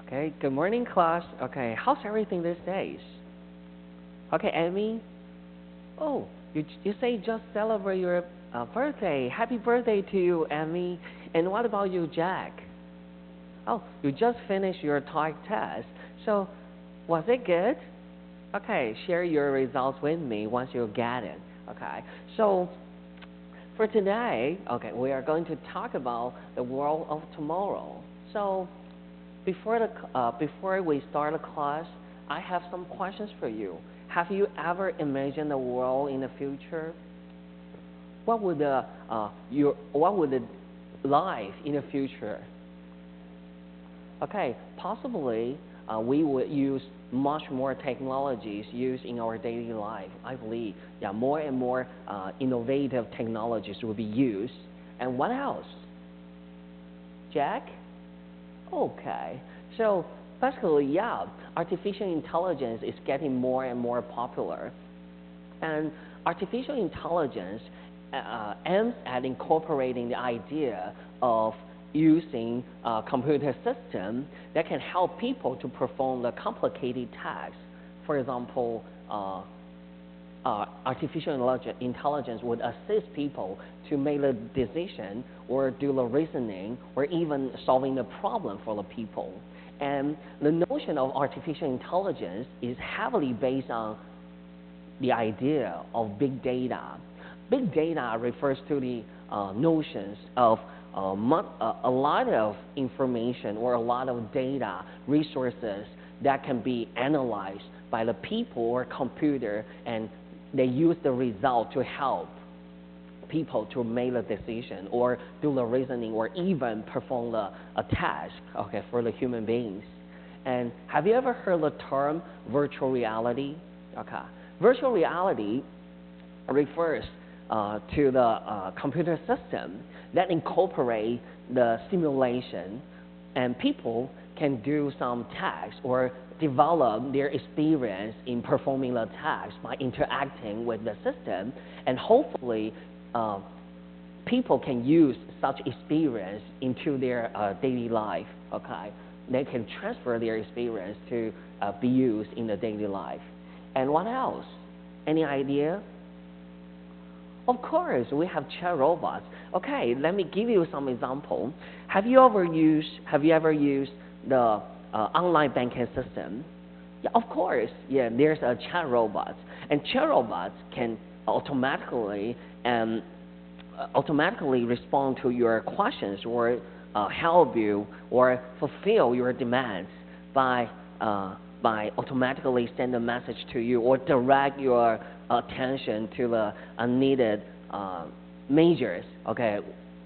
Okay, good morning, class. Okay, how's everything these days? Okay, Amy. Oh, you say just celebrate your birthday. Happy birthday to you, Amy. And what about you, Jack? Oh, you just finished your TOEIC test. So, was it good? Okay, share your results with me once you get it. Okay, so for today, okay, we are going to talk about the world of tomorrow. So, before we start the class, I have some questions for you. Have you ever imagined a world in the future? What would the life in the future? Okay, possibly we would use much more technologies used in our daily life. I believe, yeah, more and more innovative technologies will be used. And what else? Jack? Okay, so basically, yeah, artificial intelligence is getting more and more popular. And artificial intelligence aims at incorporating the idea of using a computer system that can help people to perform the complicated tasks. For example, artificial intelligence would assist people to make the decision or do the reasoning or even solving the problem for the people. And the notion of artificial intelligence is heavily based on the idea of big data. Big data refers to the notions of a lot of information or a lot of data resources that can be analyzed by the people or computer, and they use the result to help people to make a decision or do the reasoning or even perform a task, okay, for the human beings. And have you ever heard the term virtual reality? Okay, virtual reality refers to the computer system that incorporate the simulation, and people can do some tasks or develop their experience in performing the task by interacting with the system, and hopefully people can use such experience into their daily life. Okay, they can transfer their experience to be used in the daily life. And what else? Any idea? Of course, we have chat robots. Okay, let me give you some example. Have you ever used the online banking system? Yeah, of course. Yeah, there's a chat robot, and chat robots can automatically respond to your questions or help you or fulfill your demands by automatically send a message to you or direct your attention to the unneeded measures, okay,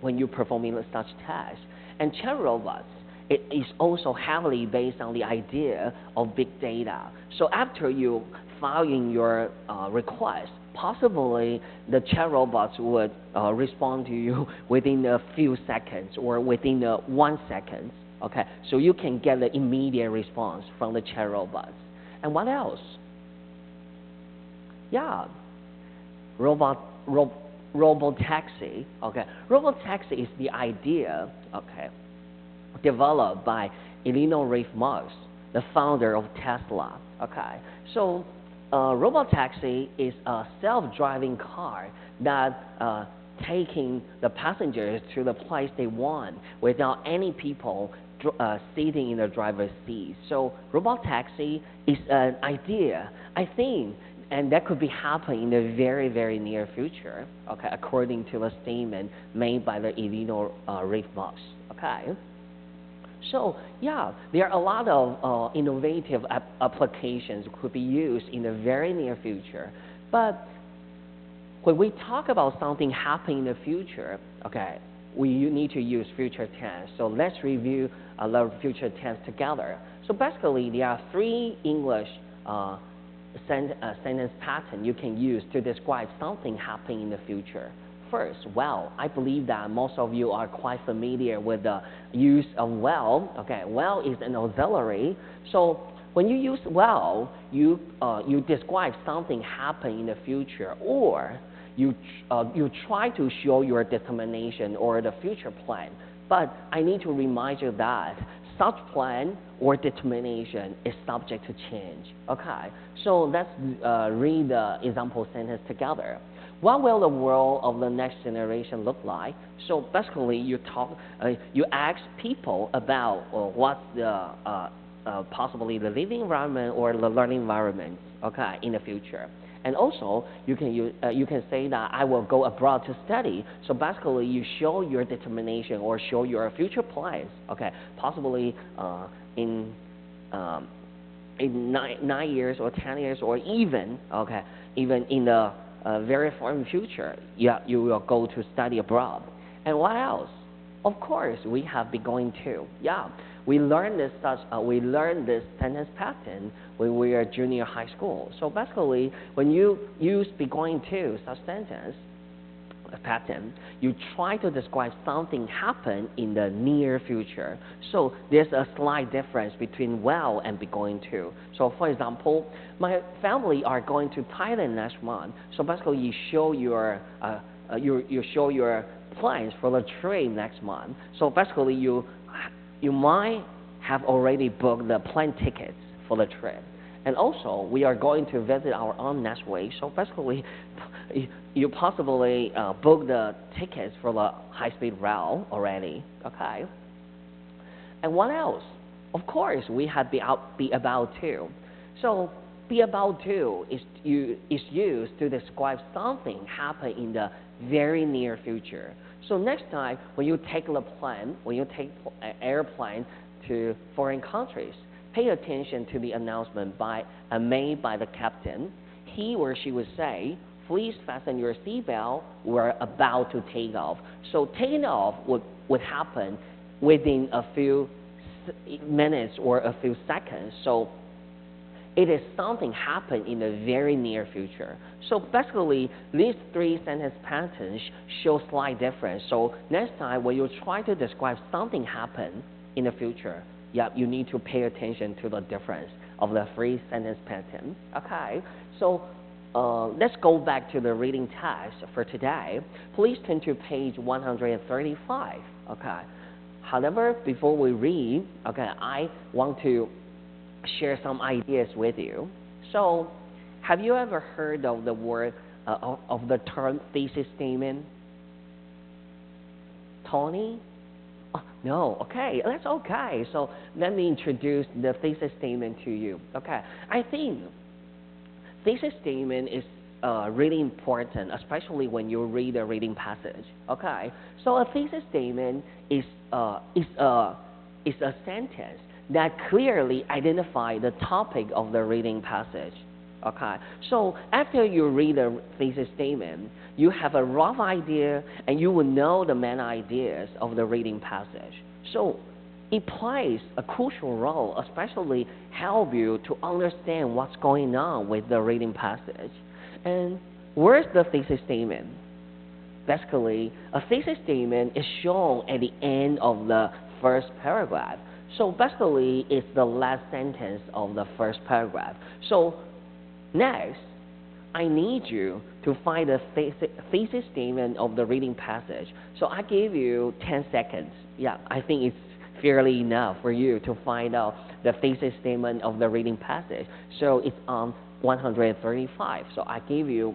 when you're performing such tasks. And chat robots, it is also heavily based on the idea of big data. So after you filing your request, possibly the chat robots would respond to you within a few seconds or within 1 second. Okay, so you can get the immediate response from the chat robots. And what else? Yeah, robotaxi. Okay, robotaxi is the idea, okay, developed by Elon Musk, the founder of Tesla. Okay, so robotaxi is a self-driving car that taking the passengers to the place they want without any people sitting in the driver's seat. So robotaxi is an idea, I think, and that could be happening in the very, very near future, okay, according to the statement made by the Elon Musk. Okay. So yeah, there are a lot of innovative applications could be used in the very near future. But when we talk about something happening in the future, okay, we need to use future tense. So let's review the future tense together. So basically, there are 3 English sentence patterns you can use to describe something happening in the future. First, well. I believe that most of you are quite familiar with the use of well. Okay, well is an auxiliary. So when you use well, you describe something happening in the future, or you try to show your determination or the future plan. But I need to remind you that such plan or determination is subject to change. Okay, so let's read the example sentence together. What will the world of the next generation look like? So basically, you ask people about what's the possibly the living environment or the learning environment, okay, in the future. And also, you can say that I will go abroad to study. So basically, you show your determination or show your future plans. Okay, possibly in um, in 9 years or 10 years or even in the very far in future, yeah, you will go to study abroad. And what else? Of course, we have be going to. Yeah, we learned this sentence pattern when we are junior high school. So basically, when you use be going to such sentence pattern, you try to describe something happen in the near future. So there's a slight difference between will and be going to. So for example, my family are going to Thailand next month. So basically, you show you show your plans for the trip next month. So basically, you might have already booked the plane tickets for the trip. And also, we are going to visit our aunt next week. So basically, you possibly book the tickets for the high-speed rail already. Okay. And what else? Of course, we have be about to. So be about to is used to describe something happen in the very near future. So next time when you take an airplane to foreign countries, pay attention to the announcement made by the captain. He or she would say, please fasten your seatbelt, we're about to take off. So taking off would happen within a few minutes or a few seconds. So it is something happen in the very near future. So basically, these three sentence patterns show slight difference. So next time when you try to describe something happen in the future, yeah, you need to pay attention to the difference of the three sentence pattern. Okay, so let's go back to the reading text for today. Please turn to page 135. Okay. However, before we read, okay, I want to share some ideas with you. So, have you ever heard of the word of the term thesis statement? Tony? Oh, no, okay, that's okay. So let me introduce the thesis statement to you. Okay, I think thesis statement is really important, especially when you read a reading passage. Okay, so a thesis statement is a sentence that clearly identifies the topic of the reading passage. Okay, so after you read a thesis statement, you have a rough idea and you will know the main ideas of the reading passage. So it plays a crucial role, especially help you to understand what's going on with the reading passage. And where's the thesis statement? Basically, a thesis statement is shown at the end of the first paragraph. So basically, it's the last sentence of the first paragraph. So next, I need you to find the thesis statement of the reading passage. So I gave you 10 seconds. Yeah, I think it's fairly enough for you to find out the thesis statement of the reading passage. So it's on 135. So I gave you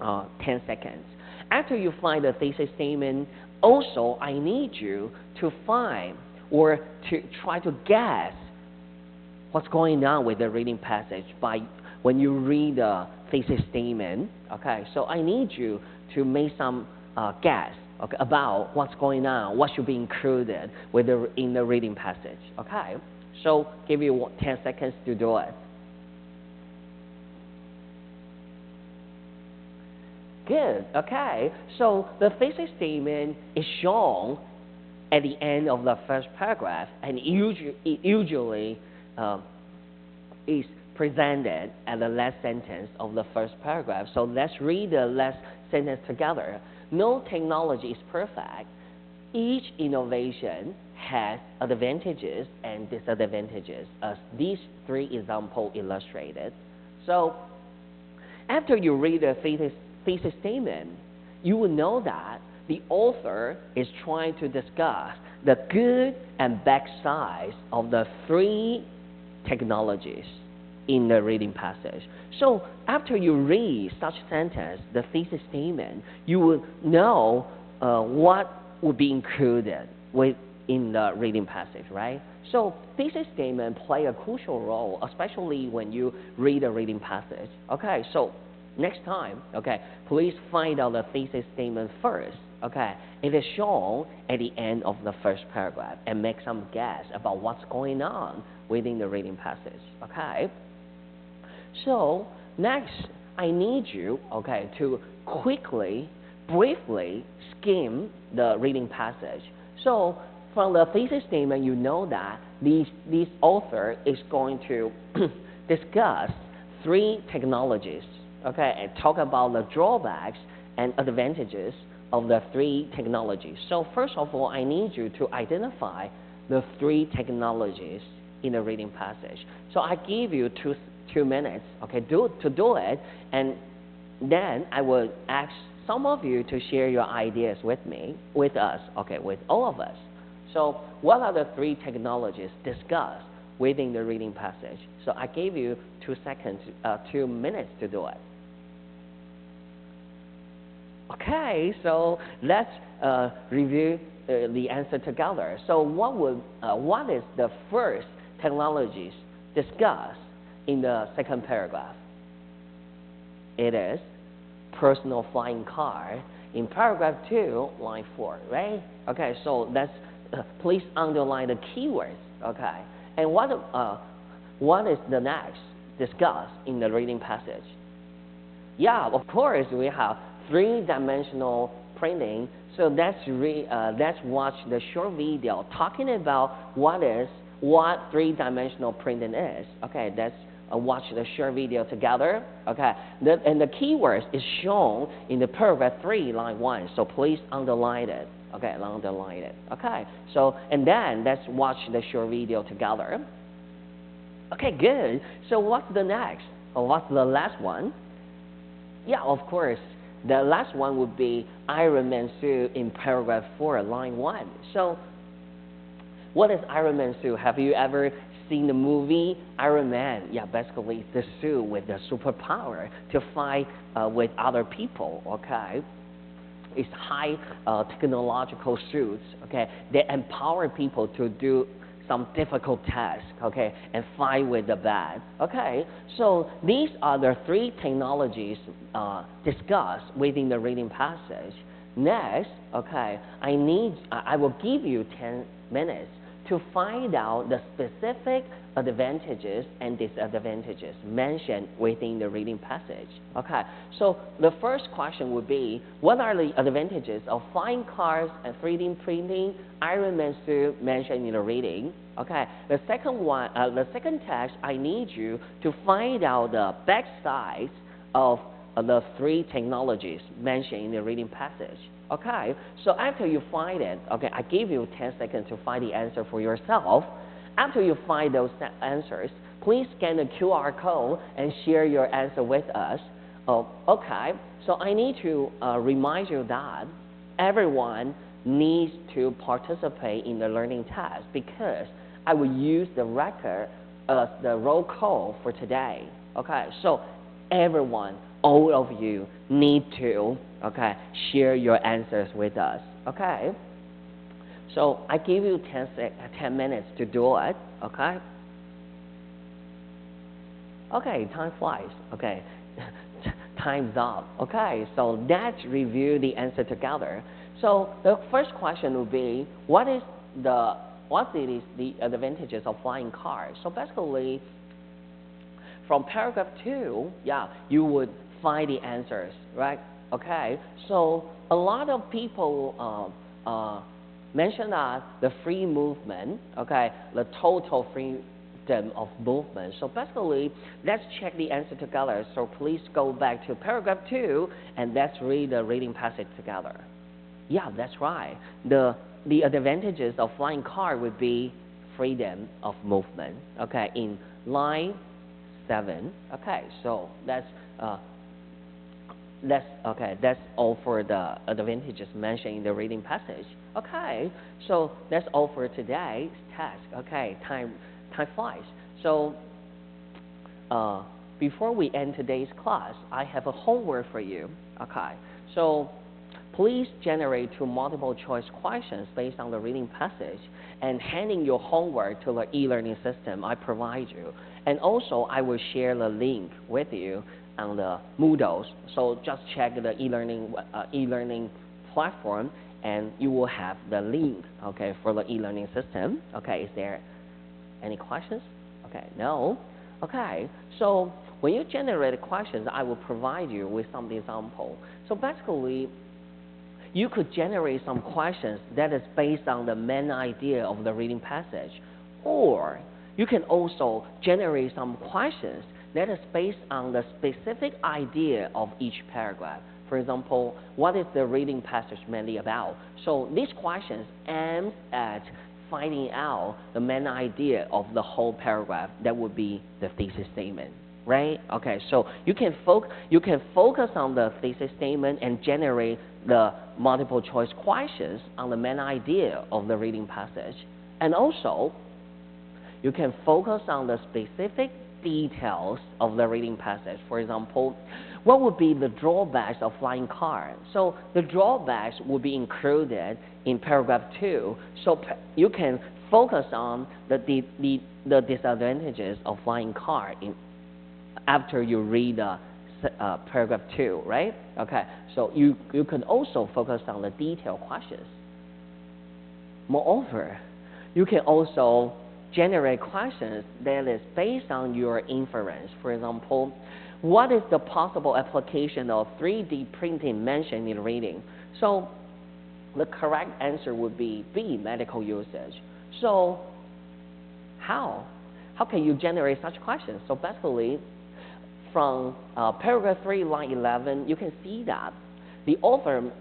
10 seconds. After you find the thesis statement, also I need you to find or to try to guess what's going on with the reading passage when you read the thesis statement. Okay, so I need you to make some guess, okay, about what's going on, what should be included in the reading passage. Okay, so give you 10 seconds to do it. Good. Okay, so the thesis statement is shown at the end of the first paragraph, and it usually is presented at the last sentence of the first paragraph. So let's read the last sentence together. No technology is perfect. Each innovation has advantages and disadvantages, as these three examples illustrated. So after you read the thesis statement, you will know that the author is trying to discuss the good and bad sides of the three technologies in the reading passage. So after you read such sentence, the thesis statement, you will know what would be included in the reading passage, right? So thesis statement play a crucial role, especially when you read a reading passage. Okay, so next time, okay, please find out the thesis statement first. Okay, it is shown at the end of the first paragraph and make some guess about what's going on within the reading passage. Okay, so next I need you, okay, to quickly, briefly skim the reading passage. So from the thesis statement, you know that this author is going to discuss three technologies, okay, and talk about the drawbacks and advantages of the three technologies. So first of all, I need you to identify the three technologies in the reading passage. So I give you two minutes, okay, to do it, and then I will ask some of you to share your ideas with me, with us, okay, with all of us. So what are the three technologies discussed within the reading passage? So I gave you 2 minutes to do it. Okay, so let's review the answer together. So what is the first technologies discussed in the second paragraph? It is personal flying car in paragraph 2, line 4, right? Okay, so that's please underline the keywords. Okay, and what is the next discussed in the reading passage? Yeah, of course we have three-dimensional printing. So let's watch the short video talking about what three-dimensional printing is. Okay, let's watch the short video together. Okay, and the keywords is shown in the paragraph 3, line 1. So please underline it. Okay, underline it. Okay, so and then let's watch the short video together. Okay, good. So what's the next? Or what's the last one? Yeah, of course. The last one would be Iron Man suit in paragraph 4, line 1. So what is Iron Man suit? Have you ever seen the movie Iron Man? Yeah, basically it's the suit with the superpower to fight with other people, okay? It's high technological suits, okay? They empower people to do some difficult tasks, okay, and fight with the bad. Okay, so these are the three technologies discussed within the reading passage. Next, okay, I will give you 10 minutes to find out the specific advantages and disadvantages mentioned within the reading passage. Okay, so the first question would be, what are the advantages of flying cars and 3D printing, Iron Man suit mentioned in the reading? Okay, the second text, I need you to find out the backsides of the three technologies mentioned in the reading passage. Okay, so after you find it, okay, I give you 10 seconds to find the answer for yourself. After you find those answers, please scan the QR code and share your answer with us. Okay, so I need to remind you that everyone needs to participate in the learning test because I will use the record as the roll call for today. Okay, so everyone, all of you need to, okay, share your answers with us. Okay, so I give you 10 minutes to do it. Okay. Okay, time flies. Okay, time's up. Okay, so let's review the answer together. So the first question would be, what is the advantages of flying cars? So basically, from paragraph 2, yeah, you would find the answers, right? Okay, so a lot of people mention that the free movement, okay, the total freedom of movement. So basically, let's check the answer together. So please go back to paragraph 2 and let's read the reading passage together. Yeah, that's right. The advantages of flying car would be freedom of movement, okay, in line 7. Okay, so that's That's all for the advantages mentioned in the reading passage. Okay, so that's all for today's task. Okay, time flies. So uh, before we end today's class, I have a homework for you. Okay, so please generate two multiple choice questions based on the reading passage and handing your homework to the e-learning system I provide you. And also, I will share the link with you on the Moodles. So just check the e-learning platform, and you will have the link, okay, for the e-learning system. Okay, is there any questions? Okay, no. Okay, so when you generate questions, I will provide you with some example. So basically, you could generate some questions that is based on the main idea of the reading passage, or you can also generate some questions that is based on the specific idea of each paragraph. For example, what is the reading passage mainly about? So these questions aim at finding out the main idea of the whole paragraph. That would be the thesis statement, right? Okay, so you can focus on the thesis statement and generate the multiple choice questions on the main idea of the reading passage. And also, you can focus on the specific details of the reading passage. For example, what would be the drawbacks of flying car? So the drawbacks will be included in paragraph 2. So you can focus on the disadvantages of flying car after you read paragraph 2, right? Okay, so you can also focus on the detailed questions. Moreover, you can also generate questions that is based on your inference. For example, what is the possible application of 3D printing mentioned in reading? So the correct answer would be B, medical usage. So how can you generate such questions? So basically, from paragraph 3, line 11, you can see that the author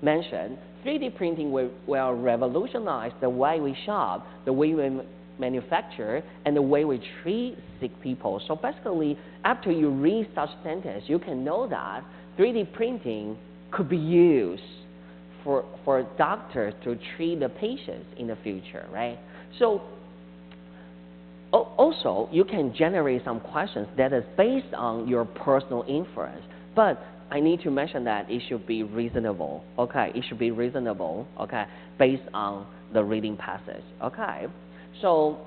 mentioned 3D printing will revolutionize the way we shop, the way we manufacture, and the way we treat sick people. So basically, after you read such sentence, you can know that 3D printing could be used for doctors to treat the patients in the future, right? So also, you can generate some questions that is based on your personal inference, but I need to mention that it should be reasonable, okay? It should be reasonable, okay, based on the reading passage, okay? So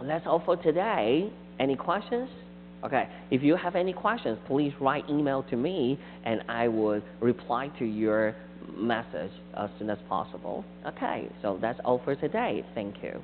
that's all for today. Any questions? Okay, if you have any questions, please write email to me, and I will reply to your message as soon as possible. Okay, so that's all for today. Thank you.